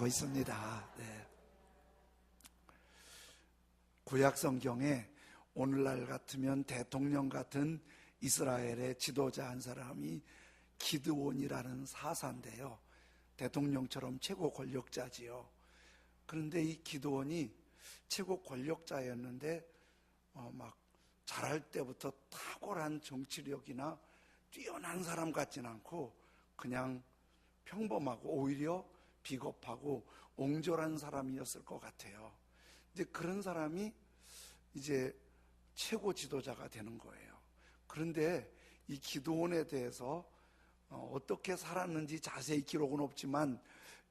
하고 있습니다. 네. 구약 성경에 오늘날 같으면 대통령 같은 이스라엘의 지도자 한 사람이 기드온이라는 사사인데요. 대통령처럼 최고 권력자지요. 그런데 이 기드온이 최고 권력자였는데 막 잘할 때부터 탁월한 정치력이나 뛰어난 사람 같진 않고 그냥 평범하고 오히려 비겁하고 옹졸한 사람이었을 것 같아요. 이제 그런 사람이 이제 최고 지도자가 되는 거예요. 그런데 이 기드온에 대해서 어떻게 살았는지 자세히 기록은 없지만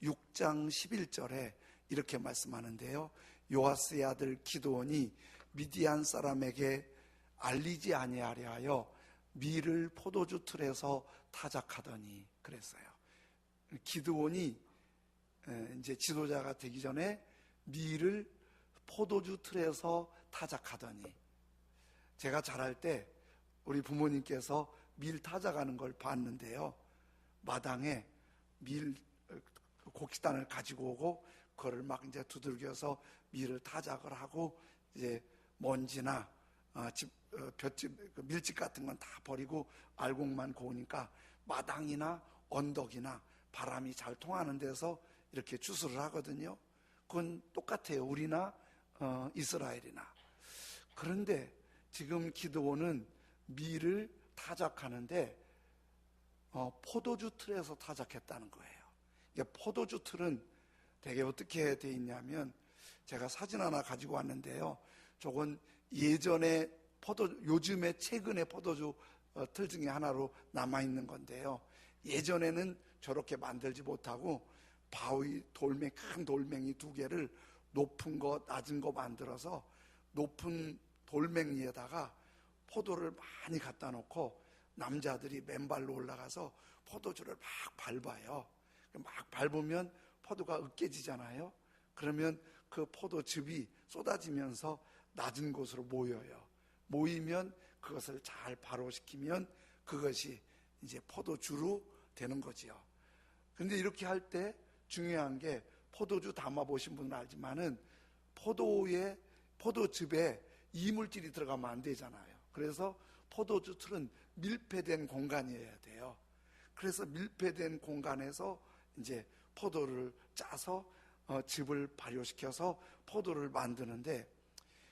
6장 11절에 이렇게 말씀하는데요. 요아스의 아들 기드온이 미디안 사람에게 알리지 아니하려 하여 밀을 포도주 틀에서 타작하더니 그랬어요. 기드온이 이제 지도자가 되기 전에 밀을 포도주 틀에서 타작하더니, 제가 자랄 때 우리 부모님께서 밀 타작하는 걸 봤는데요. 마당에 밀 곡식단을 가지고 오고 그거를 막 이제 두들겨서 밀을 타작을 하고 이제 먼지나 볏짚, 밀집 같은 건 다 버리고 알곡만 고우니까 마당이나 언덕이나 바람이 잘 통하는 데서 이렇게 주스를 하거든요. 그건 똑같아요. 우리나 이스라엘이나. 그런데 지금 기드온은 밀을 타작하는데 포도주 틀에서 타작했다는 거예요. 포도주 틀은 되게 어떻게 돼 있냐면, 제가 사진 하나 가지고 왔는데요. 저건 예전에 요즘에 최근에 포도주 틀 중에 하나로 남아있는 건데요. 예전에는 저렇게 만들지 못하고 바위 큰 돌멩이 두 개를 높은 거 낮은 거 만들어서 높은 돌멩이에다가 포도를 많이 갖다 놓고 남자들이 맨발로 올라가서 포도주를 막 밟아요. 막 밟으면 포도가 으깨지잖아요. 그러면 그 포도즙이 쏟아지면서 낮은 곳으로 모여요. 모이면 그것을 잘 발효시키면 그것이 이제 포도주로 되는 거지요. 그런데 이렇게 할 때 중요한 게, 포도주 담아보신 분은 알지만은 포도즙에 이물질이 들어가면 안 되잖아요. 그래서 포도주 틀은 밀폐된 공간이어야 돼요. 그래서 밀폐된 공간에서 이제 포도를 짜서 즙을 발효시켜서 포도를 만드는데,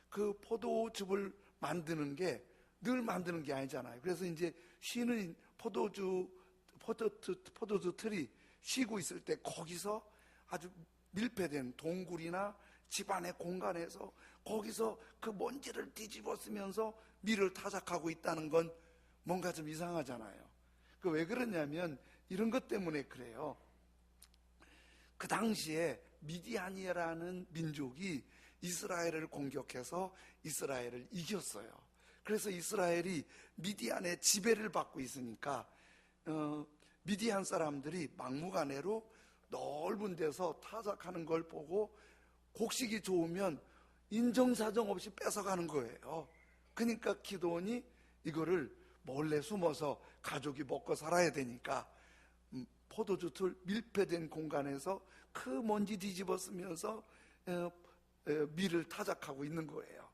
그 포도즙을 만드는 게 늘 만드는 게 아니잖아요. 그래서 이제 쉬는 포도주 틀이 쉬고 있을 때 거기서 아주 밀폐된 동굴이나 집안의 공간에서 거기서 그 먼지를 뒤집어 쓰면서 밀을 타작하고 있다는 건 뭔가 좀 이상하잖아요. 왜 그러냐면 이런 것 때문에 그래요. 그 당시에 미디안이라는 민족이 이스라엘을 공격해서 이스라엘을 이겼어요. 그래서 이스라엘이 미디안의 지배를 받고 있으니까 미디안 사람들이 막무가내로 넓은 데서 타작하는 걸 보고 곡식이 좋으면 인정사정 없이 뺏어가는 거예요. 그러니까 기드온이 이거를 몰래 숨어서 가족이 먹고 살아야 되니까 포도주 틀 밀폐된 공간에서 그 먼지 뒤집어 쓰면서 밀을 타작하고 있는 거예요.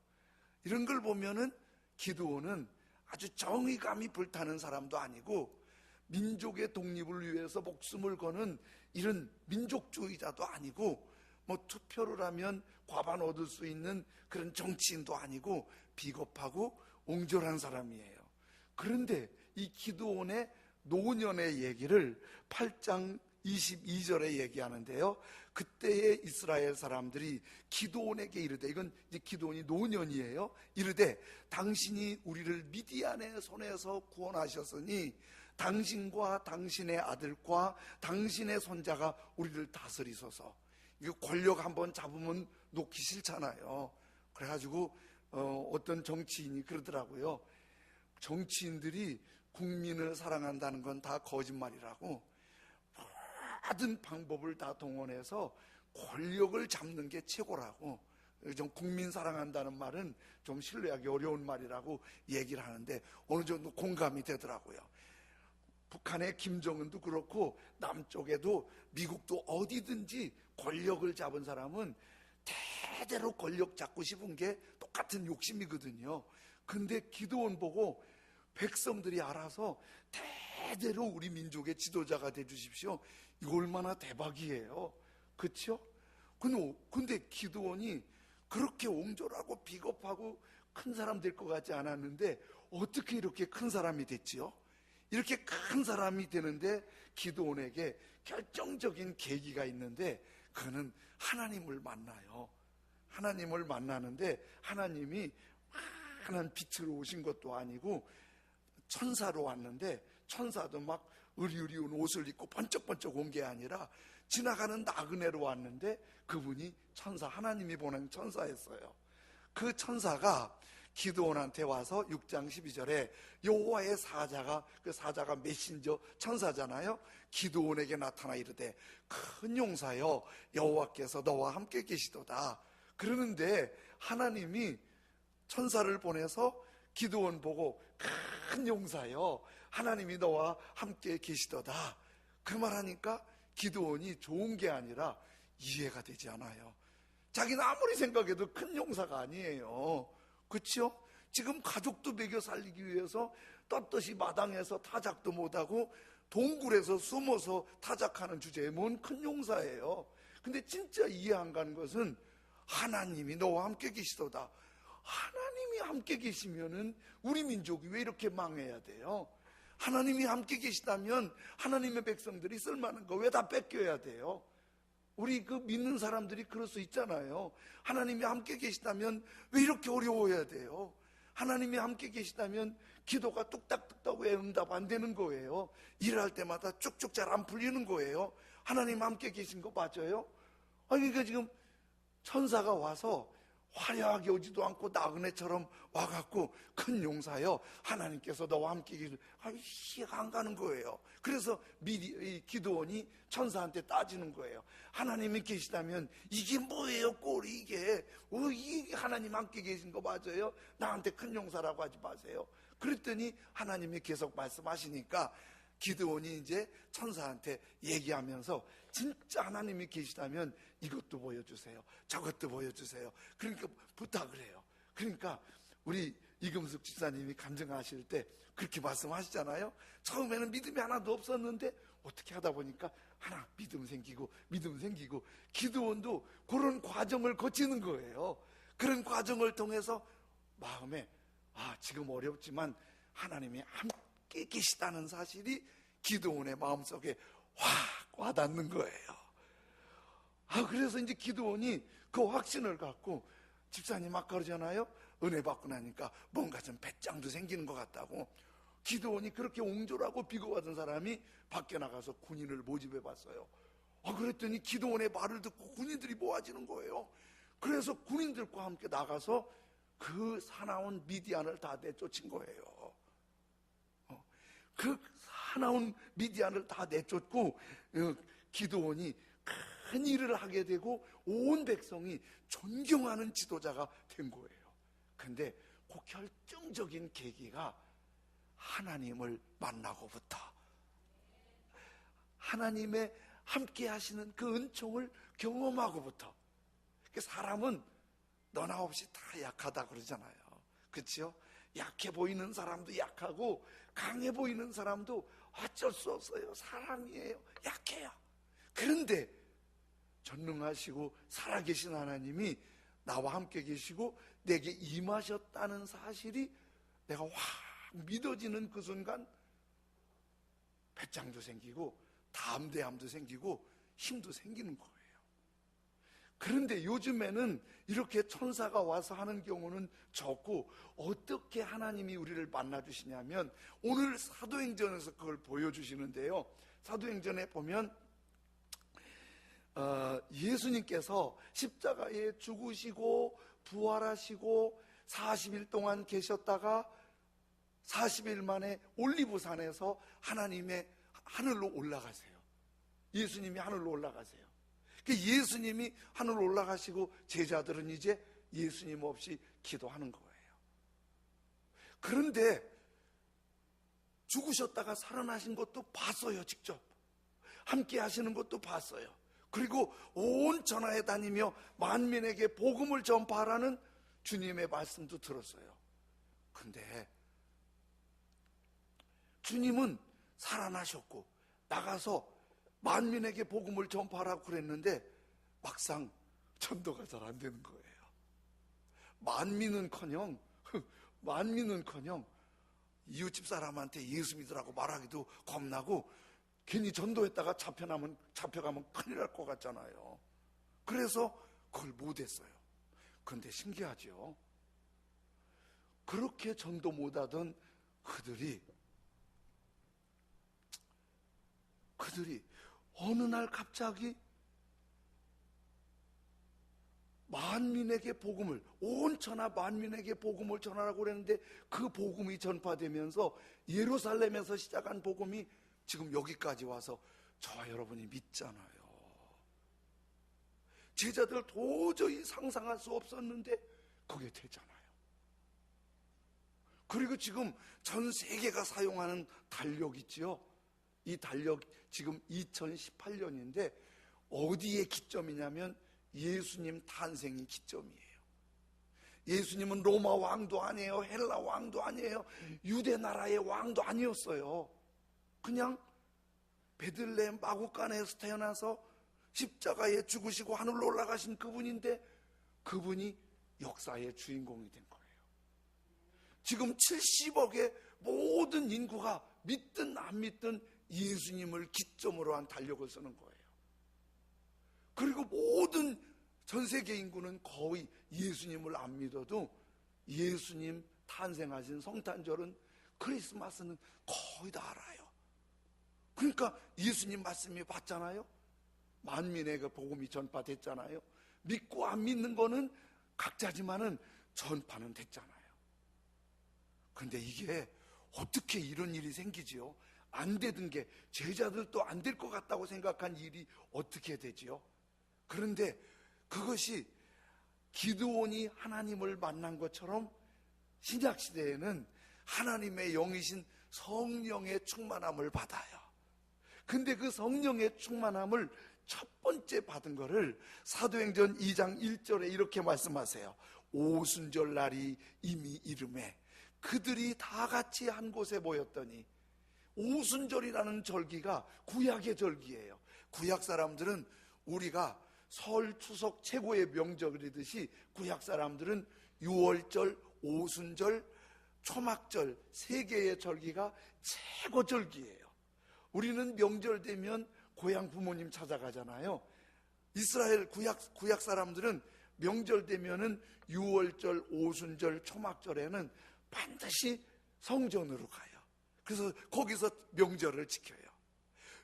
이런 걸 보면은 기드온은 아주 정의감이 불타는 사람도 아니고 민족의 독립을 위해서 목숨을 거는 이런 민족주의자도 아니고 투표를 하면 과반 얻을 수 있는 그런 정치인도 아니고 비겁하고 옹졸한 사람이에요. 그런데 이 기드온의 노년의 얘기를 8장 22절에 얘기하는데요. 그때의 이스라엘 사람들이 기드온에게 이르되, 이건 이제 기드온이 노년이에요. 이르되 당신이 우리를 미디안의 손에서 구원하셨으니 당신과 당신의 아들과 당신의 손자가 우리를 다스리소서. 이거 권력 한번 잡으면 놓기 싫잖아요. 그래가지고 어떤 정치인이 그러더라고요. 정치인들이 국민을 사랑한다는 건 다 거짓말이라고, 모든 방법을 다 동원해서 권력을 잡는 게 최고라고, 좀 국민 사랑한다는 말은 좀 신뢰하기 어려운 말이라고 얘기를 하는데 어느 정도 공감이 되더라고요. 북한의 김정은도 그렇고 남쪽에도 미국도 어디든지 권력을 잡은 사람은 대대로 권력 잡고 싶은 게 똑같은 욕심이거든요. 근데 기드온 보고 백성들이 알아서 대대로 우리 민족의 지도자가 돼 주십시오. 이거 얼마나 대박이에요. 그렇죠? 근데 기드온이 그렇게 옹졸하고 비겁하고 큰 사람 될 것 같지 않았는데 어떻게 이렇게 큰 사람이 됐지요? 이렇게 큰 사람이 되는데 기드온에게 결정적인 계기가 있는데 그는 하나님을 만나요. 하나님을 만나는데 하나님이 환한 빛으로 오신 것도 아니고 천사로 왔는데 천사도 막 으리으리운 옷을 입고 번쩍번쩍 온 게 아니라 지나가는 나그네로 왔는데 그분이 천사, 하나님이 보낸 천사였어요. 그 천사가 기드온한테 와서 6장 12절에 여호와의 사자가, 그 사자가 메신저 천사잖아요. 기드온에게 나타나 이르되 큰 용사여 여호와께서 너와 함께 계시도다. 그러는데 하나님이 천사를 보내서 기드온 보고 큰 용사여 하나님이 너와 함께 계시도다. 그 말하니까 기드온이 좋은 게 아니라 이해가 되지 않아요. 자기는 아무리 생각해도 큰 용사가 아니에요. 그렇죠? 지금 가족도 먹여 살리기 위해서 떳떳이 마당에서 타작도 못하고 동굴에서 숨어서 타작하는 주제에 뭔 큰 용사예요. 근데 진짜 이해 안 가는 것은 하나님이 너와 함께 계시도다. 하나님이 함께 계시면은 우리 민족이 왜 이렇게 망해야 돼요? 하나님이 함께 계시다면 하나님의 백성들이 쓸만한 거 왜 다 뺏겨야 돼요? 우리 그 믿는 사람들이 그럴 수 있잖아요. 하나님이 함께 계시다면 왜 이렇게 어려워야 돼요? 하나님이 함께 계시다면 기도가 뚝딱뚝딱 왜 응답 안 되는 거예요? 일할 때마다 쭉쭉 잘 안 풀리는 거예요? 하나님 함께 계신 거 맞아요? 그러니까 지금 천사가 와서 화려하게 오지도 않고 나그네처럼 와갖고 큰 용사여 하나님께서 너와 함께 계시는, 이해가 안 가는 거예요. 그래서 미리 기드온이 천사한테 따지는 거예요. 하나님이 계시다면 이게 뭐예요? 꼴이 이게 하나님 함께 계신 거 맞아요? 나한테 큰 용사라고 하지 마세요. 그랬더니 하나님이 계속 말씀하시니까 기드온이 이제 천사한테 얘기하면서 진짜 하나님이 계시다면 이것도 보여주세요, 저것도 보여주세요. 그러니까 부탁을 해요. 그러니까 우리 이금숙 집사님이 간증하실 때 그렇게 말씀하시잖아요. 처음에는 믿음이 하나도 없었는데 어떻게 하다 보니까 하나 믿음 생기고 기드온도 그런 과정을 거치는 거예요. 그런 과정을 통해서 마음에 지금 어렵지만 하나님이 함께 계시다는 사실이 기드온의 마음속에 확 와닿는 거예요. 그래서 이제 기드온이 그 확신을 갖고, 집사님 아까 그러잖아요, 은혜 받고 나니까 뭔가 좀 배짱도 생기는 것 같다고. 기드온이 그렇게 옹졸하고 비겁하던 사람이 밖에 나가서 군인을 모집해 봤어요. 그랬더니 기드온의 말을 듣고 군인들이 모아지는 거예요. 그래서 군인들과 함께 나가서 그 사나운 미디안을 다 내쫓은 거예요. 그 사나운 미디안을 다 내쫓고 기드온이 큰 일을 하게 되고 온 백성이 존경하는 지도자가 된 거예요. 근데 그 결정적인 계기가 하나님을 만나고부터, 하나님의 함께 하시는 그 은총을 경험하고부터. 사람은 너나 없이 다 약하다 그러잖아요. 그렇죠? 약해 보이는 사람도 약하고 강해 보이는 사람도 어쩔 수 없어요. 사람이에요. 약해요. 그런데 전능하시고 살아계신 하나님이 나와 함께 계시고 내게 임하셨다는 사실이 내가 확 믿어지는 그 순간 배짱도 생기고 담대함도 생기고 힘도 생기는 거예요. 그런데 요즘에는 이렇게 천사가 와서 하는 경우는 적고, 어떻게 하나님이 우리를 만나주시냐면 오늘 사도행전에서 그걸 보여주시는데요. 사도행전에 보면 예수님께서 십자가에 죽으시고 부활하시고 40일 동안 계셨다가 40일 만에 올리브산에서 하나님의 하늘로 올라가세요. 예수님이 하늘로 올라가세요. 예수님이 하늘로 올라가시고 제자들은 이제 예수님 없이 기도하는 거예요. 그런데 죽으셨다가 살아나신 것도 봤어요. 직접 함께 하시는 것도 봤어요. 그리고 온 전하에 다니며 만민에게 복음을 전파하라는 주님의 말씀도 들었어요. 근데 주님은 살아나셨고 나가서 만민에게 복음을 전파하라고 그랬는데 막상 전도가 잘 안 되는 거예요. 만민은커녕 이웃집 사람한테 예수 믿으라고 말하기도 겁나고 괜히 전도했다가 잡혀가면 큰일 날 것 같잖아요. 그래서 그걸 못했어요. 그런데 신기하죠. 그렇게 전도 못하던 그들이 어느 날 갑자기 만민에게 복음을, 온 천하 만민에게 복음을 전하라고 그랬는데 그 복음이 전파되면서 예루살렘에서 시작한 복음이 지금 여기까지 와서 저와 여러분이 믿잖아요. 제자들 도저히 상상할 수 없었는데 그게 되잖아요. 그리고 지금 전 세계가 사용하는 달력 있지요. 이 달력 지금 2018년인데 어디에 기점이냐면 예수님 탄생이 기점이에요. 예수님은 로마 왕도 아니에요. 헬라 왕도 아니에요. 유대 나라의 왕도 아니었어요. 그냥 베들레헴 마구간에서 태어나서 십자가에 죽으시고 하늘로 올라가신 그분인데 그분이 역사의 주인공이 된 거예요. 지금 70억의 모든 인구가 믿든 안 믿든 예수님을 기점으로 한 달력을 쓰는 거예요. 그리고 모든 전 세계 인구는 거의 예수님을 안 믿어도 예수님 탄생하신 성탄절은, 크리스마스는 거의 다 알아요. 그러니까 예수님 말씀이 맞잖아요. 만민에게 복음이 전파됐잖아요. 믿고 안 믿는 거는 각자지만은 전파는 됐잖아요. 근데 이게 어떻게 이런 일이 생기지요? 안 되던 게, 제자들도 안 될 것 같다고 생각한 일이 어떻게 되지요? 그런데 그것이 기드온이 하나님을 만난 것처럼 신약시대에는 하나님의 영이신 성령의 충만함을 받아요. 근데 그 성령의 충만함을 첫 번째 받은 거를 사도행전 2장 1절에 이렇게 말씀하세요. 오순절 날이 이미 이르매 그들이 다 같이 한 곳에 모였더니, 오순절이라는 절기가 구약의 절기예요. 구약 사람들은 우리가 설, 추석 최고의 명절이듯이 구약 사람들은 유월절, 오순절, 초막절 세 개의 절기가 최고 절기예요. 우리는 명절 되면 고향 부모님 찾아가잖아요. 이스라엘 구약 사람들은 명절 되면은 유월절, 오순절, 초막절에는 반드시 성전으로 가요. 그래서 거기서 명절을 지켜요.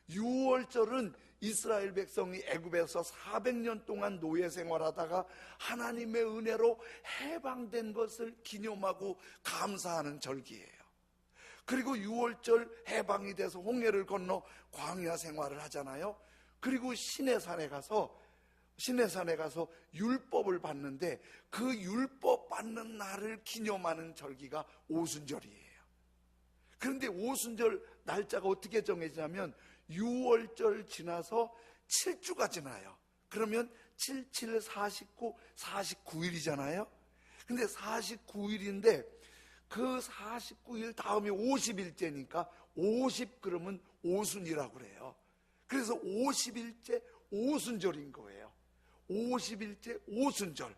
유월절은 이스라엘 백성이 애굽에서 400년 동안 노예 생활하다가 하나님의 은혜로 해방된 것을 기념하고 감사하는 절기예요. 그리고 유월절 해방이 돼서 홍해를 건너 광야 생활을 하잖아요. 그리고 시내산에 가서 율법을 받는데 그 율법 받는 날을 기념하는 절기가 오순절이에요. 그런데 오순절 날짜가 어떻게 정해지냐면 유월절 지나서 7주가 지나요. 그러면 7, 7, 49, 49일이잖아요. 근데 49일인데 그 49일 다음에 50일째니까 50 그러면 오순이라고 그래요. 그래서 50일째 오순절인 거예요. 50일째 오순절.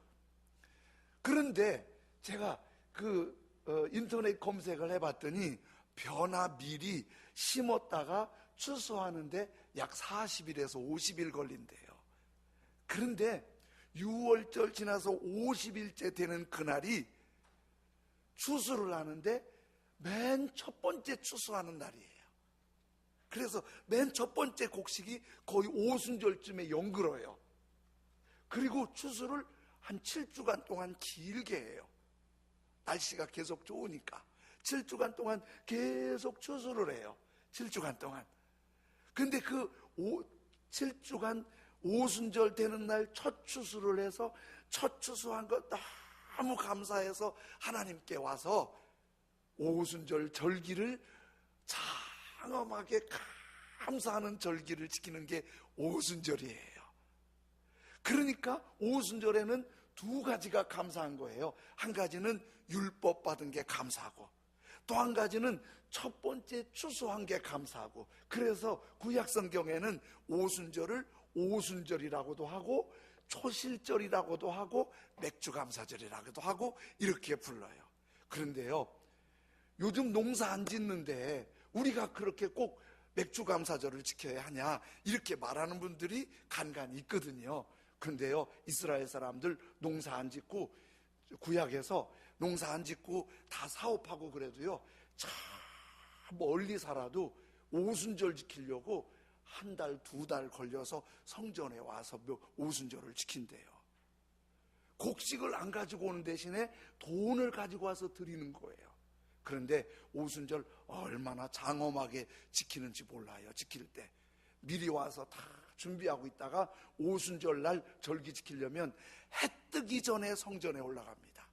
그런데 제가 인터넷 검색을 해봤더니 변화밀이 심었다가 추수하는데 약 40일에서 50일 걸린대요. 그런데 6월절 지나서 50일째 되는 그날이 추수를 하는데 맨 첫 번째 추수하는 날이에요. 그래서 맨 첫 번째 곡식이 거의 오순절쯤에 연글어요. 그리고 추수를 한 7주간 동안 길게 해요. 날씨가 계속 좋으니까 7주간 동안 계속 추수를 해요. 7주간 동안. 근데 그 7주간 오순절 되는 날 첫 추수를 해서 첫 추수한 거 너무 감사해서 하나님께 와서 오순절 절기를 장엄하게 감사하는 절기를 지키는 게 오순절이에요. 그러니까 오순절에는 두 가지가 감사한 거예요. 한 가지는 율법 받은 게 감사하고, 또 한 가지는 첫 번째 추수한 게 감사하고, 그래서 구약 성경에는 오순절을 오순절이라고도 하고 초실절이라고도 하고 맥주감사절이라고도 하고 이렇게 불러요. 그런데요, 요즘 농사 안 짓는데 우리가 그렇게 꼭 맥주감사절을 지켜야 하냐 이렇게 말하는 분들이 간간히 있거든요. 그런데요, 이스라엘 사람들 농사 안 짓고, 구약에서 농사 안 짓고 다 사업하고 그래도요, 참 멀리 살아도 오순절 지키려고 한 달, 두 달 걸려서 성전에 와서 오순절을 지킨대요. 곡식을 안 가지고 오는 대신에 돈을 가지고 와서 드리는 거예요. 그런데 오순절 얼마나 장엄하게 지키는지 몰라요. 지킬 때 미리 와서 다 준비하고 있다가 오순절 날 절기 지키려면 해 뜨기 전에 성전에 올라갑니다.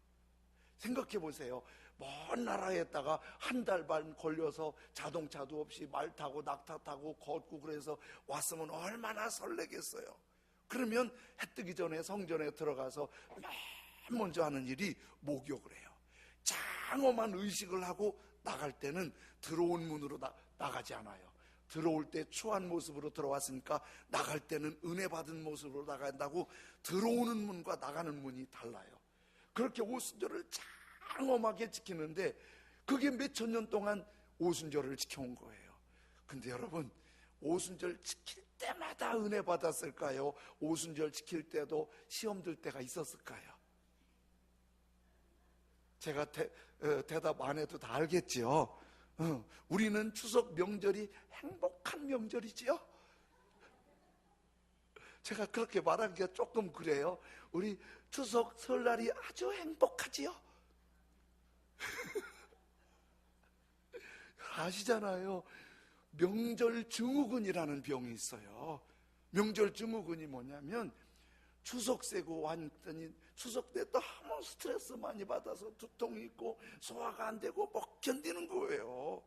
생각해 보세요. 먼 나라에다가 한 달 반 걸려서 자동차도 없이 말 타고 낙타 타고 걷고 그래서 왔으면 얼마나 설레겠어요. 그러면 해 뜨기 전에 성전에 들어가서 맨 먼저 하는 일이 목욕을 해요. 장엄한 의식을 하고 나갈 때는 들어온 문으로 나가지 않아요. 들어올 때 추한 모습으로 들어왔으니까 나갈 때는 은혜 받은 모습으로 나간다고 들어오는 문과 나가는 문이 달라요. 그렇게 오순절을 장엄하게 지키는데 그게 몇천 년 동안 오순절을 지켜온 거예요. 근데 여러분, 오순절 지킬 때마다 은혜 받았을까요? 오순절 지킬 때도 시험 들 때가 있었을까요? 제가 대답 안 해도 다 알겠지요. 우리는 추석 명절이 행복한 명절이지요. 제가 그렇게 말하기가 조금 그래요. 우리 추석 설날이 아주 행복하지요. 아시잖아요. 명절 증후군이라는 병이 있어요. 명절 증후군이 뭐냐면 추석 세고 왔더니 추석 때 또 한번 스트레스 많이 받아서 두통이 있고 소화가 안 되고 못 견디는 거예요.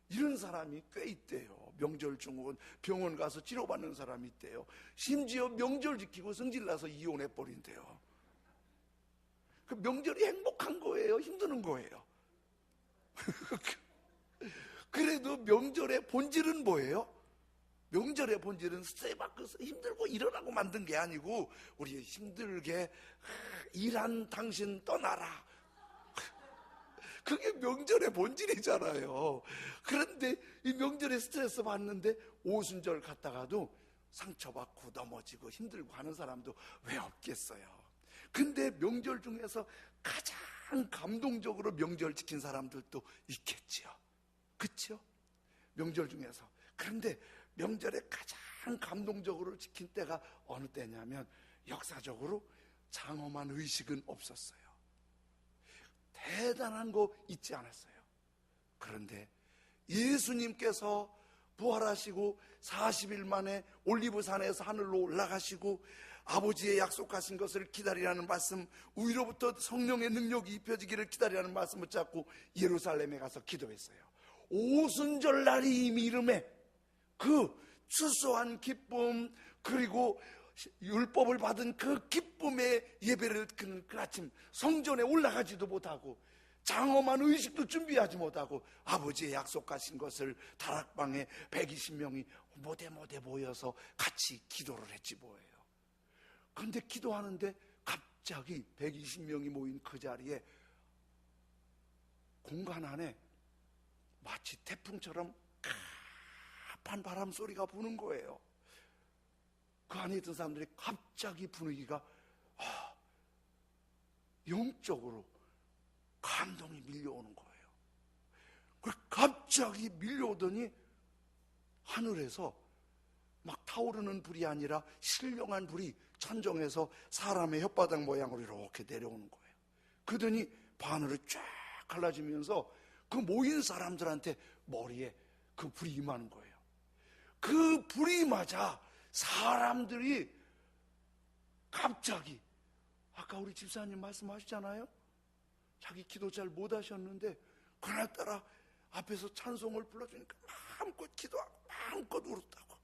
이런 사람이 꽤 있대요. 명절 증후군 병원 가서 치료받는 사람이 있대요. 심지어 명절 지키고 성질나서 이혼해 버린대요. 그 명절이 행복한 거예요? 힘드는 거예요? 그래도 명절의 본질은 뭐예요? 명절의 본질은 스트레스 받고 힘들고 일어나고 만든 게 아니고 우리 힘들게 일한 당신 떠나라. 그게 명절의 본질이잖아요. 그런데 이 명절에 스트레스 받는데 오순절 갔다가도 상처받고 넘어지고 힘들고 하는 사람도 왜 없겠어요. 근데 명절 중에서 가장 감동적으로 명절 지킨 사람들도 있겠지요. 그렇죠? 명절 중에서. 그런데 명절에 가장 감동적으로 지킨 때가 어느 때냐면 역사적으로 장엄한 의식은 없었어요. 대단한 거 있지 않았어요. 그런데 예수님께서 부활하시고 40일 만에 올리브산에서 하늘로 올라가시고 아버지의 약속하신 것을 기다리라는 말씀, 위로부터 성령의 능력이 입혀지기를 기다리라는 말씀을 붙잡고 예루살렘에 가서 기도했어요. 오순절 날이 이미 이름에 그 추수한 기쁨, 그리고 율법을 받은 그 기쁨의 예배를 그 아침 성전에 올라가지도 못하고 장엄한 의식도 준비하지 못하고 아버지의 약속하신 것을 다락방에 120명이 모대 모여서 같이 기도를 했지 뭐예요. 그런데 기도하는데 갑자기 120명이 모인 그 자리에 공간 안에 마치 태풍처럼 가판 바람 소리가 부는 거예요. 그 안에 있던 사람들이 갑자기 분위기가 영적으로 감동이 밀려오는 거예요. 갑자기 밀려오더니 하늘에서 막 타오르는 불이 아니라 신령한 불이 천정에서 사람의 혓바닥 모양으로 이렇게 내려오는 거예요. 그러더니 바늘을 쫙 갈라지면서 그 모인 사람들한테 머리에 그 불이 임하는 거예요. 그 불이 맞아 사람들이 갑자기, 아까 우리 집사님 말씀하셨잖아요. 자기 기도 잘 못하셨는데 그날따라 앞에서 찬송을 불러주니까 마음껏 기도하고 마음껏 울었다고.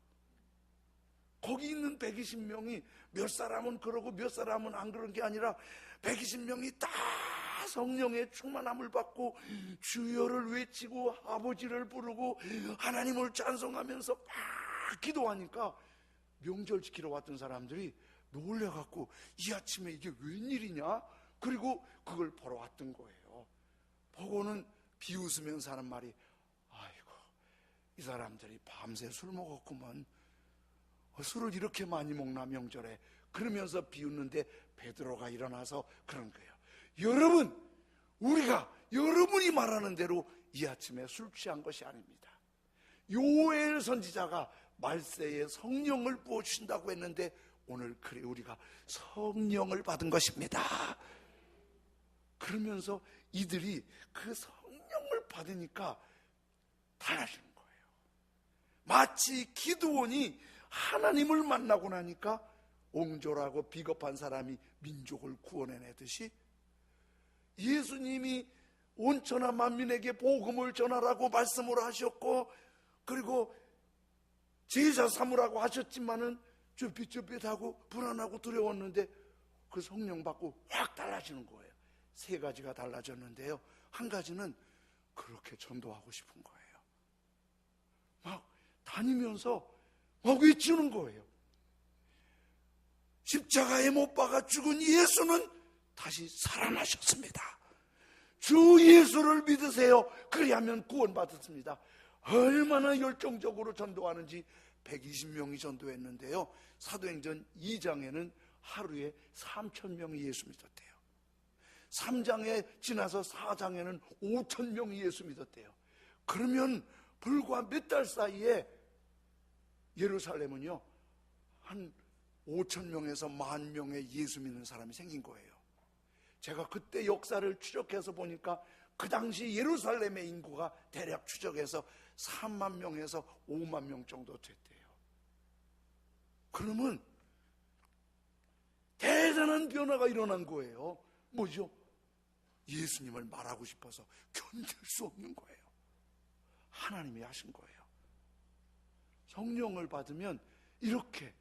거기 있는 120명이 몇 사람은 그러고 몇 사람은 안 그런 게 아니라 120명이 다 성령의 충만함을 받고 주여를 외치고 아버지를 부르고 하나님을 찬송하면서 막 기도하니까 명절 지키러 왔던 사람들이 놀래갖고 이 아침에 이게 웬일이냐? 그리고 그걸 보러 왔던 거예요. 보고는 비웃으면서 하는 말이, 아이고 이 사람들이 밤새 술 먹었구만. 술을 이렇게 많이 먹나 명절에. 그러면서 비웃는데 베드로가 일어나서 그런 거예요. 여러분, 우리가 여러분이 말하는 대로 이 아침에 술 취한 것이 아닙니다. 요엘 선지자가 말세에 성령을 부어주신다고 했는데 오늘 그래 우리가 성령을 받은 것입니다. 그러면서 이들이 그 성령을 받으니까 달라지는 거예요. 마치 기드온이 하나님을 만나고 나니까 옹졸하고 비겁한 사람이 민족을 구원해내듯이 예수님이 온천하 만민에게 복음을 전하라고 말씀을 하셨고, 그리고 제자 삼으라고 하셨지만은 쭈삣쭈삣하고 불안하고 두려웠는데 그 성령 받고 확 달라지는 거예요. 세 가지가 달라졌는데요, 한 가지는 그렇게 전도하고 싶은 거예요. 막 다니면서 막 외치는 거예요. 십자가에 못 박아 죽은 예수는 다시 살아나셨습니다. 주 예수를 믿으세요. 그리하면 구원받았습니다. 얼마나 열정적으로 전도하는지 120명이 전도했는데요, 사도행전 2장에는 하루에 3,000명이 예수 믿었대요. 3장에 지나서 4장에는 5,000명이 예수 믿었대요. 그러면 불과 몇 달 사이에 예루살렘은요 한 5,000명에서 10,000명의 예수 믿는 사람이 생긴 거예요. 제가 그때 역사를 추적해서 보니까 그 당시 예루살렘의 인구가 대략 추적해서 3만 명에서 5만 명 정도 됐대요. 그러면 대단한 변화가 일어난 거예요. 뭐죠? 예수님을 말하고 싶어서 견딜 수 없는 거예요. 하나님이 하신 거예요. 성령을 받으면 이렇게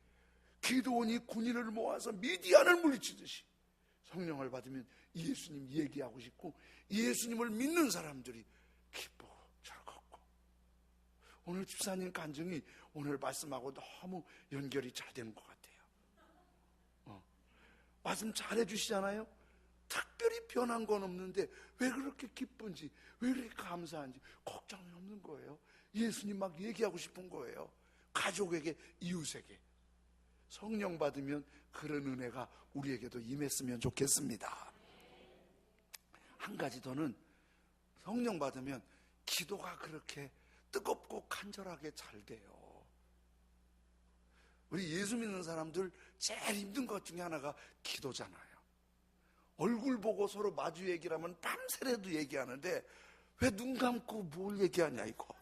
기드온이 군인을 모아서 미디안을 물리치듯이 성령을 받으면 예수님 얘기하고 싶고 예수님을 믿는 사람들이 기쁘고 즐겁고. 오늘 집사님 간증이 오늘 말씀하고 너무 연결이 잘 되는 것 같아요. 말씀 잘 해주시잖아요. 특별히 변한 건 없는데 왜 그렇게 기쁜지, 왜 그렇게 감사한지 걱정이 없는 거예요. 예수님 막 얘기하고 싶은 거예요. 가족에게, 이웃에게. 성령 받으면 그런 은혜가 우리에게도 임했으면 좋겠습니다. 한 가지 더는 성령 받으면 기도가 그렇게 뜨겁고 간절하게 잘 돼요. 우리 예수 믿는 사람들 제일 힘든 것 중에 하나가 기도잖아요. 얼굴 보고 서로 마주 얘기를 하면 밤새라도 얘기하는데 왜 눈 감고 뭘 얘기하냐 이거.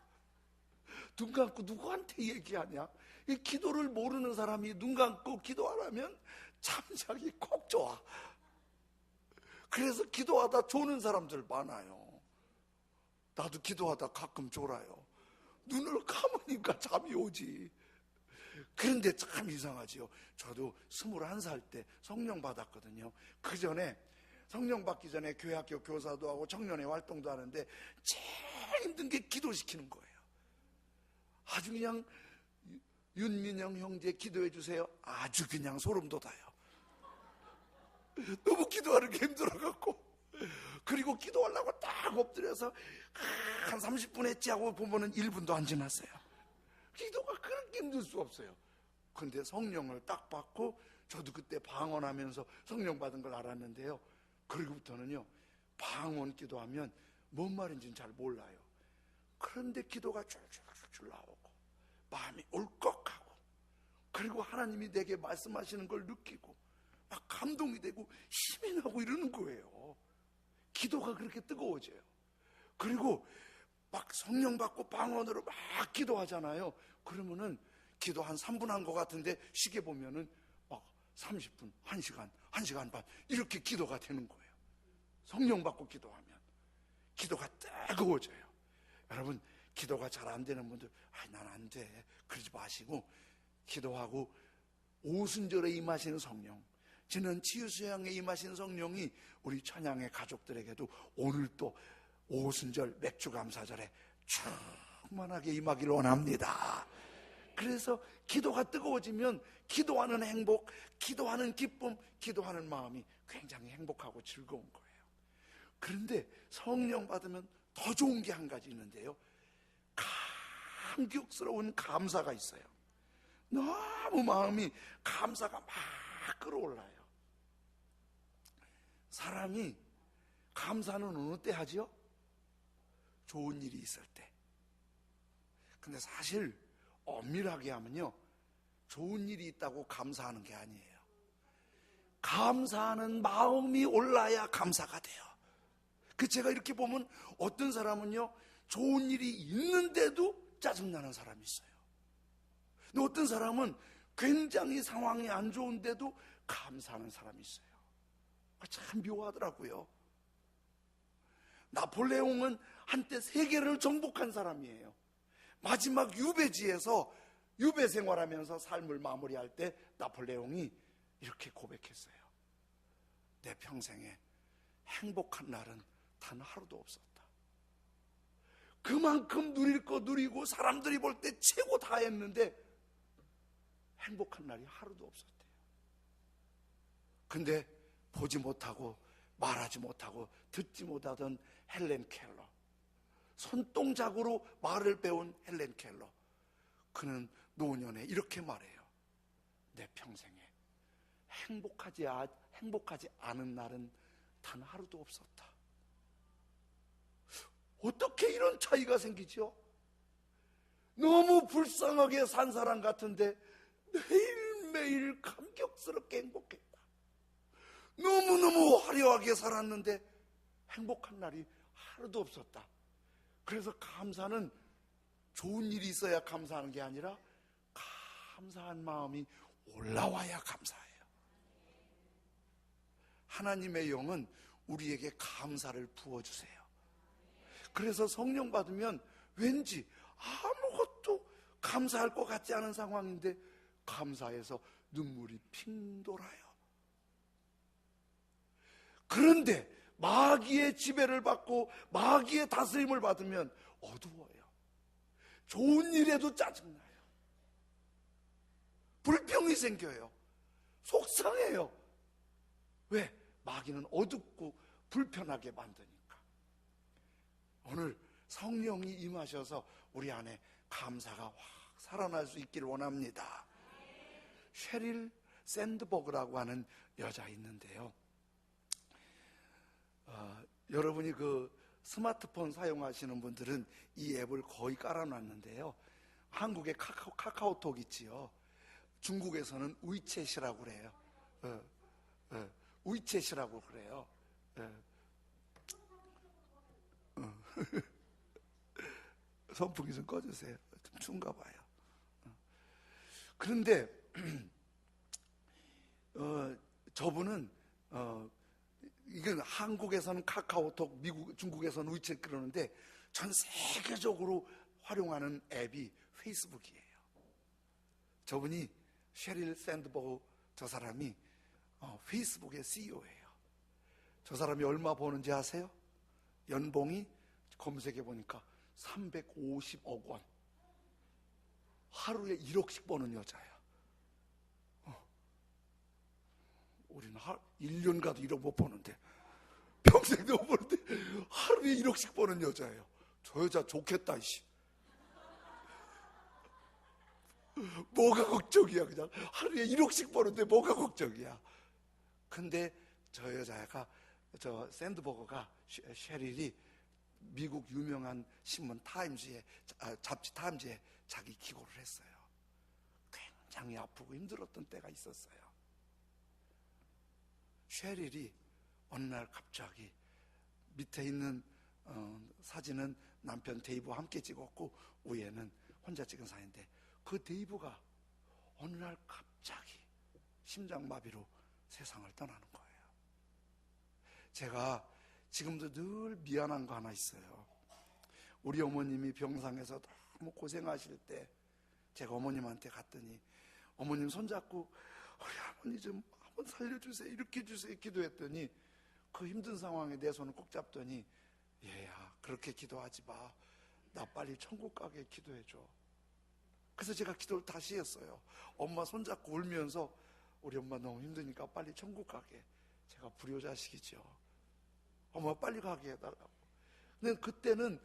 눈 감고 누구한테 얘기하냐. 이 기도를 모르는 사람이 눈 감고 기도하라면 잠자기 꼭 좋아. 그래서 기도하다 조는 사람들 많아요. 나도 기도하다 가끔 졸아요. 눈을 감으니까 잠이 오지. 그런데 참 이상하지요. 저도 21살 때 성령 받았거든요. 그 전에 성령 받기 전에 교회학교 교사도 하고 청년회 활동도 하는데 제일 힘든 게 기도시키는 거예요. 아주 그냥 윤민영 형제 기도해 주세요. 아주 그냥 소름 돋아요. 너무 기도하는 게 힘들어갖고. 그리고 기도하려고 딱 엎드려서 한 30분 했지 하고 보면은 1분도 안 지났어요. 기도가 그렇게 힘들 수 없어요. 근데 성령을 딱 받고 저도 그때 방언하면서 성령 받은 걸 알았는데요, 그리고부터는요 방언 기도하면 뭔 말인지는 잘 몰라요. 그런데 기도가 줄줄줄 나오고 마음이 울컥하고, 그리고 하나님이 내게 말씀하시는 걸 느끼고 막 감동이 되고 힘이 나고 이러는 거예요. 기도가 그렇게 뜨거워져요. 그리고 막 성령 받고 방언으로 막 기도하잖아요. 그러면은 기도 한 3분 한 것 같은데 시계 보면은 막 30분, 1시간, 1시간 반 이렇게 기도가 되는 거예요. 성령 받고 기도하면 기도가 뜨거워져요. 여러분, 기도가 잘 안 되는 분들, 난 안 돼, 그러지 마시고, 기도하고 오순절에 임하시는 성령, 지난 치유수양에 임하신 성령이 우리 천양의 가족들에게도 오늘 또 오순절 맥주감사절에 충만하게 임하기를 원합니다. 그래서 기도가 뜨거워지면 기도하는 행복, 기도하는 기쁨, 기도하는 마음이 굉장히 행복하고 즐거운 거예요. 그런데 성령 받으면 더 좋은 게 한 가지 있는데요, 감격스러운 감사가 있어요. 너무 마음이 감사가 막 끌어올라요. 사람이 감사는 어느 때 하지요? 좋은 일이 있을 때. 근데 사실 엄밀하게 하면요, 좋은 일이 있다고 감사하는 게 아니에요. 감사하는 마음이 올라야 감사가 돼요. 제가 이렇게 보면 어떤 사람은요, 좋은 일이 있는데도 짜증나는 사람이 있어요. 근데 어떤 사람은 굉장히 상황이 안 좋은데도 감사하는 사람이 있어요. 참 묘하더라고요. 나폴레옹은 한때 세계를 정복한 사람이에요. 마지막 유배지에서 유배 생활하면서 삶을 마무리할 때 나폴레옹이 이렇게 고백했어요. 내 평생에 행복한 날은 단 하루도 없었다. 그만큼 누릴 거 누리고 사람들이 볼 때 최고 다 했는데 행복한 날이 하루도 없었대요. 근데 보지 못하고 말하지 못하고 듣지 못하던 헬렌 켈러, 손동작으로 말을 배운 헬렌 켈러, 그는 노년에 이렇게 말해요. 내 평생에 행복하지 않은 날은 단 하루도 없었다. 어떻게 이런 차이가 생기죠? 너무 불쌍하게 산 사람 같은데 매일매일 감격스럽게 행복했다. 너무너무 화려하게 살았는데 행복한 날이 하루도 없었다. 그래서 감사는 좋은 일이 있어야 감사하는 게 아니라 감사한 마음이 올라와야 감사해요. 하나님의 영은 우리에게 감사를 부어주세요. 그래서 성령 받으면 왠지 아무것도 감사할 것 같지 않은 상황인데 감사해서 눈물이 핑 돌아요. 그런데 마귀의 지배를 받고 마귀의 다스림을 받으면 어두워요. 좋은 일에도 짜증나요. 불평이 생겨요. 속상해요. 왜? 마귀는 어둡고 불편하게 만드니까. 오늘 성령이 임하셔서 우리 안에 감사가 확 살아날 수 있기를 원합니다. 셰릴 샌드버그라고 하는 여자 있는데요, 여러분이 스마트폰 사용하시는 분들은 이 앱을 거의 깔아놨는데요, 한국에 카카오톡 있지요. 중국에서는 위챗이라고 그래요. 위챗이라고 그래요. 선풍기 좀 꺼주세요. 좀 추운가 봐요. 그런데 저분은 이건 한국에서는 카카오톡, 중국에서는 위챗 그러는데 전 세계적으로 활용하는 앱이 페이스북이에요. 저분이 셰릴 샌드버그, 저 사람이 페이스북의 CEO예요. 저 사람이 얼마 버는지 아세요? 연봉이 검색해 보니까 350억 원. 하루에 1억씩 버는 여자야. 우리는 1년 가도 1억 못 버는데, 평생도 못 버는데 하루에 1억씩 버는 여자예요. 저 여자 좋겠다, 이씨. 뭐가 걱정이야. 그냥 하루에 1억씩 버는데 뭐가 걱정이야. 근데 저 여자가, 저 샌드버거가, 셰릴이 미국 유명한 신문 타임즈에, 잡지 타임즈에 자기 기고를 했어요. 굉장히 아프고 힘들었던 때가 있었어요. 셰릴이 어느 날 갑자기, 밑에 있는 사진은 남편 데이브와 함께 찍었고 위에는 혼자 찍은 사진인데, 그 데이브가 어느 날 갑자기 심장마비로 세상을 떠나는 거예요. 제가 지금도 늘 미안한 거 하나 있어요. 우리 어머님이 병상에서 너무 고생하실 때 제가 어머님한테 갔더니 어머님 손잡고 우리 아버님 좀 한번 살려주세요, 이렇게 해주세요 기도했더니 그 힘든 상황에 내 손을 꼭 잡더니 얘야, 그렇게 기도하지 마. 나 빨리 천국 가게 기도해줘. 그래서 제가 기도를 다시 했어요. 엄마 손잡고 울면서 우리 엄마 너무 힘드니까 빨리 천국 가게. 제가 불효자식이죠. 엄마 빨리 가게 해달라고. 근데 그때는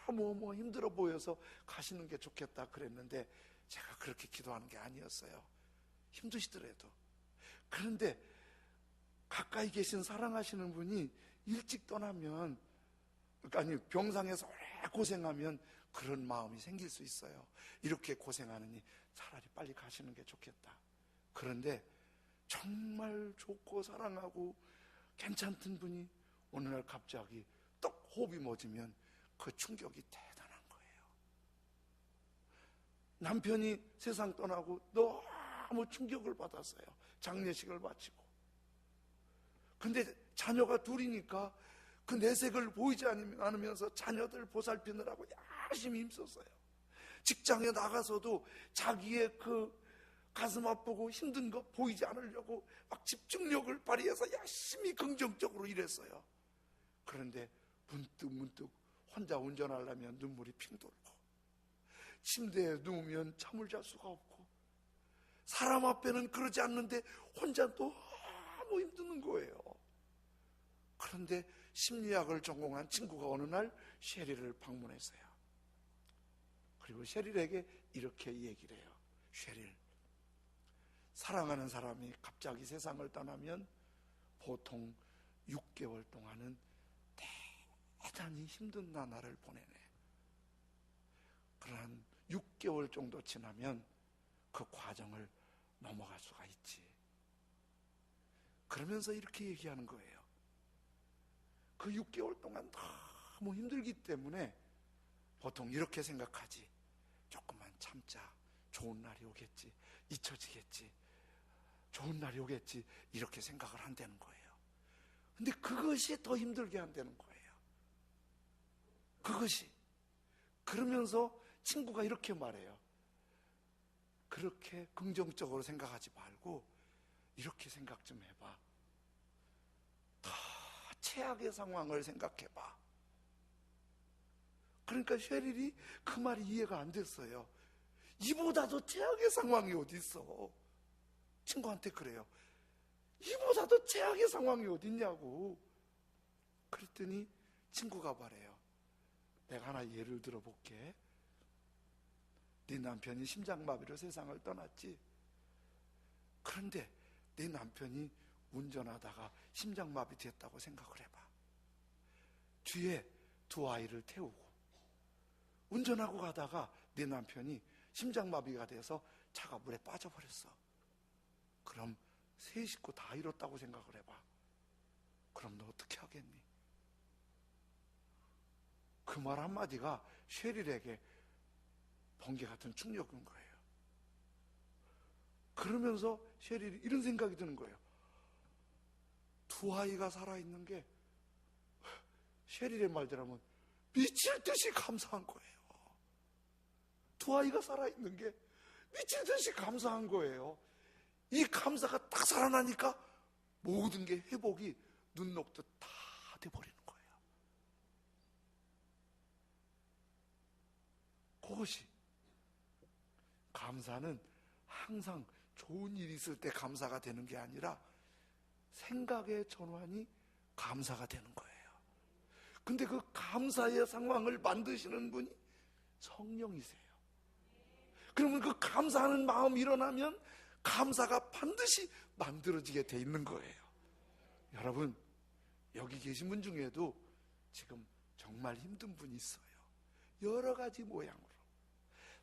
너무 힘들어 보여서 가시는 게 좋겠다 그랬는데 제가 그렇게 기도하는 게 아니었어요. 힘드시더라도. 그런데 가까이 계신 사랑하시는 분이 일찍 떠나면, 아니 병상에서 오래 고생하면 그런 마음이 생길 수 있어요. 이렇게 고생하느니 차라리 빨리 가시는 게 좋겠다. 그런데 정말 좋고 사랑하고 괜찮던 분이 어느 날 갑자기 떡 호흡이 멎으면 그 충격이 대단한 거예요. 남편이 세상 떠나고 너무 충격을 받았어요. 장례식을 마치고. 근데 자녀가 둘이니까 그 내색을 보이지 않으면서 자녀들 보살피느라고 열심히 힘썼어요. 직장에 나가서도 자기의 그 가슴 아프고 힘든 거 보이지 않으려고 막 집중력을 발휘해서 열심히 긍정적으로 일했어요. 그런데 문득 혼자 운전하려면 눈물이 핑 돌고 침대에 누우면 잠을 잘 수가 없고 사람 앞에는 그러지 않는데 혼자 너무 힘드는 거예요. 그런데 심리학을 전공한 친구가 어느 날 셰리를 방문했어요. 그리고 셰릴에게 이렇게 얘기를 해요. 셰릴, 사랑하는 사람이 갑자기 세상을 떠나면 보통 6개월 동안은 대단히 힘든 나날을 보내네. 그러한 6개월 정도 지나면 그 과정을 넘어갈 수가 있지. 그러면서 이렇게 얘기하는 거예요. 그 6개월 동안 너무 힘들기 때문에 보통 이렇게 생각하지. 조금만 참자. 좋은 날이 오겠지. 잊혀지겠지. 좋은 날이 오겠지. 이렇게 생각을 한다는 거예요. 근데 그것이 더 힘들게 한다는 거예요. 그것이. 그러면서 친구가 이렇게 말해요. 그렇게 긍정적으로 생각하지 말고 이렇게 생각 좀 해봐. 더 최악의 상황을 생각해봐. 그러니까 셰릴이 그 말이 이해가 안 됐어요. 이보다 더 최악의 상황이 어디 있어? 친구한테 그래요. 이보다 더 최악의 상황이 어디 있냐고. 그랬더니 친구가 말해요. 내가 하나 예를 들어볼게. 네 남편이 심장마비로 세상을 떠났지. 그런데 네 남편이 운전하다가 심장마비 됐다고 생각을 해봐. 뒤에 두 아이를 태우고 운전하고 가다가 네 남편이 심장마비가 돼서 차가 물에 빠져버렸어. 그럼 세 식구 다 잃었다고 생각을 해봐. 그럼 너 어떻게 하겠니? 그 말 한마디가 셰릴에게 번개 같은 충격인 거예요. 그러면서 셰릴이 이런 생각이 드는 거예요. 두 아이가 살아있는 게 셰릴의 말대로면 미칠 듯이 감사한 거예요. 두 아이가 살아있는 게 미칠 듯이 감사한 거예요. 이 감사가 딱 살아나니까 모든 게 회복이 눈 녹듯 다 돼버리는 거예요. 그것이 감사는 항상 좋은 일이 있을 때 감사가 되는 게 아니라 생각의 전환이 감사가 되는 거예요. 근데 그 감사의 상황을 만드시는 분이 성령이세요. 그러면 그 감사하는 마음이 일어나면 감사가 반드시 만들어지게 돼 있는 거예요. 여러분, 여기 계신 분 중에도 지금 정말 힘든 분이 있어요. 여러 가지 모양으로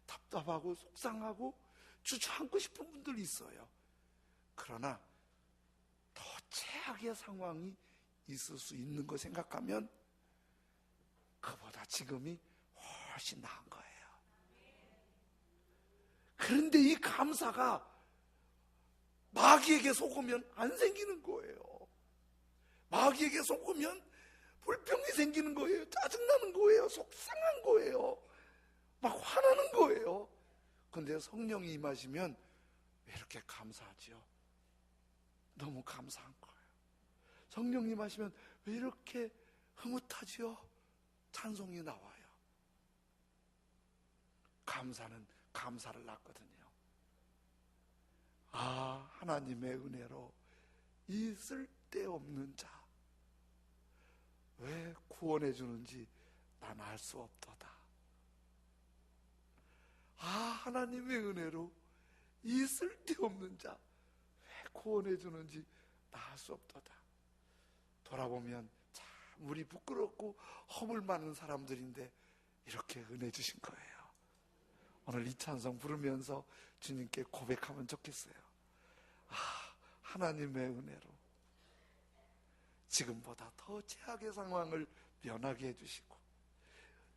답답하고 속상하고 주저앉고 싶은 분들이 있어요. 그러나 더 최악의 상황이 있을 수 있는 거 생각하면 그보다 지금이 훨씬 나은 거예요. 그런데 이 감사가 마귀에게 속으면 안 생기는 거예요. 마귀에게 속으면 불평이 생기는 거예요. 짜증나는 거예요. 속상한 거예요. 막 화나는 거예요. 근데 성령이 임하시면 왜 이렇게 감사하지요? 너무 감사한 거예요. 성령이 임하시면 왜 이렇게 흐뭇하지요? 찬송이 나와요. 감사는 감사를 낳거든요. 아, 하나님의 은혜로 이 쓸데없는 자 왜 구원해 주는지 난 알 수 없도다. 아, 하나님의 은혜로 이 쓸데없는 자 왜 구원해 주는지 나 알 수 없도다. 돌아보면 참 우리 부끄럽고 허물 많은 사람들인데 이렇게 은혜 주신 거예요. 오늘 이 찬송 부르면서 주님께 고백하면 좋겠어요. 아, 하나님의 은혜로 지금보다 더 최악의 상황을 면하게 해주시고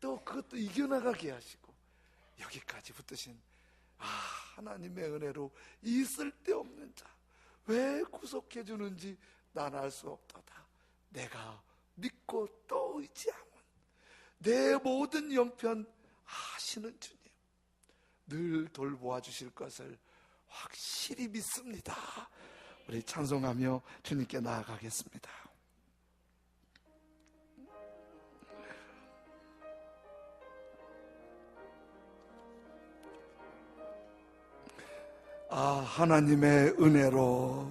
또 그것도 이겨나가게 하시고 여기까지 붙드신 아, 하나님의 은혜로 이 쓸데없는 자 왜 구속해 주는지 난 알 수 없도다. 내가 믿고 또 의지함은 내 모든 영편 아시는 주님 늘 돌보아 주실 것을 확실히 믿습니다. 우리 찬송하며 주님께 나아가겠습니다. 아, 하나님의 은혜로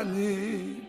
하나님